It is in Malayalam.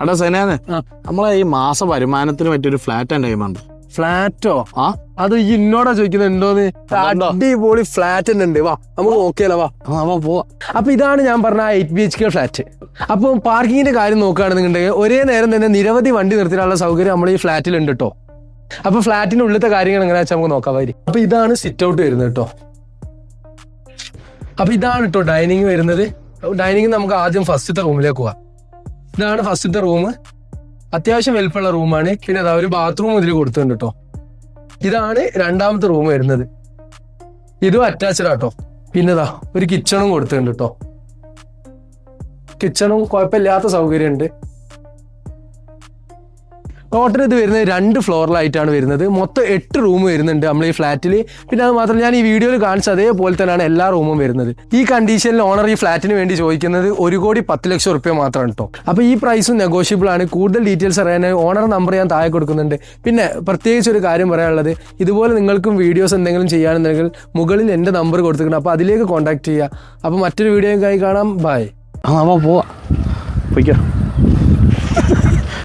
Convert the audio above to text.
എടാ സേനാന്, നമ്മളെ ഈ മാസ വരുമാനത്തിന് പറ്റിയൊരു ഫ്ലാറ്റ് എൻ്റെ കൈമുണ്ട്. ഫ്ലാറ്റോ? അത് ഈ ഇന്നോടാ ചോദിക്കുന്നുണ്ടോന്ന്? അടിപൊളി ഫ്ലാറ്റ് തന്നെ ഉണ്ട്. വാ നമുക്ക് നോക്കിയാലോ, വാ പോവാ. അപ്പൊ ഇതാണ് ഞാൻ പറഞ്ഞ 8 BHK ഫ്ലാറ്റ്. അപ്പൊ പാർക്കിങ്ങിന്റെ കാര്യം നോക്കുകയാണെന്നുണ്ടെങ്കിൽ ഒരേ നേരം തന്നെ നിരവധി വണ്ടി നിർത്തിയുള്ള സൗകര്യം നമ്മൾ ഈ ഫ്ലാറ്റിൽ ഉണ്ട് കേട്ടോ. അപ്പൊ ഫ്ലാറ്റിന്റെ ഉള്ളിലത്തെ കാര്യങ്ങൾ എങ്ങനെയാ വെച്ചാൽ നമുക്ക് നോക്കാൻ വരും. അപ്പൊ ഇതാണ് സിറ്റ് ഔട്ട് വരുന്നത് കേട്ടോ. അപ്പൊ ഇതാണ് കേട്ടോ ഡൈനിങ് വരുന്നത്. ഡൈനിങ് നമുക്ക് ആദ്യം ഫസ്റ്റത്തെ റൂമിലേക്ക് പോവാം. ഇതാണ് ഫസ്റ്റത്തെ റൂം. അത്യാവശ്യം വലുപ്പമുള്ള റൂമാണ്. പിന്നെ അതാ ഒരു ബാത്റൂം ഇതിൽ കൊടുത്തിട്ടുണ്ട് കേട്ടോ. ഇതാണ് രണ്ടാമത്തെ റൂം വരുന്നത്. ഇതും അറ്റാച്ച്ഡ് ആട്ടോ. പിന്നെതാ ഒരു കിച്ചണും കൊടുത്തിട്ടുണ്ട് കേട്ടോ. കിച്ചണും കുഴപ്പമില്ലാത്ത സൗകര്യമുണ്ട്. ടോട്ടൽ ഇത് വരുന്നത് 2 ഫ്ലോറിലായിട്ടാണ് വരുന്നത്. മൊത്തം 8 റൂം വരുന്നുണ്ട് നമ്മൾ ഈ ഫ്ലാറ്റിൽ. പിന്നെ അത് മാത്രമല്ല ഞാൻ ഈ വീഡിയോയിൽ കാണിച്ച അതേപോലെ തന്നെയാണ് എല്ലാ റൂമും വരുന്നത്. ഈ കണ്ടീഷനിൽ ഓണർ ഈ ഫ്ലാറ്റിന് വേണ്ടി ചോദിക്കുന്നത് 1,10,00,000 റുപ്യ മാത്രമാണ് കേട്ടോ. അപ്പോൾ ഈ പ്രൈസും നെഗോഷ്യബിൾ ആണ്. കൂടുതൽ ഡീറ്റെയിൽസ് അറിയാൻ ഓണർ നമ്പർ ഞാൻ താഴെ കൊടുക്കുന്നുണ്ട്. പിന്നെ പ്രത്യേകിച്ച് ഒരു കാര്യം പറയാനുള്ളത്, ഇതുപോലെ നിങ്ങൾക്കും വീഡിയോസ് എന്തെങ്കിലും ചെയ്യാനുണ്ടെങ്കിൽ മുകളിൽ എൻ്റെ നമ്പർ കൊടുത്തിട്ടുണ്ട്. അപ്പോൾ അതിലേക്ക് കോൺടാക്ട് ചെയ്യുക. അപ്പോൾ മറ്റൊരു വീഡിയോയ്ക്കായി കാണാം. ബൈ. പോവാ.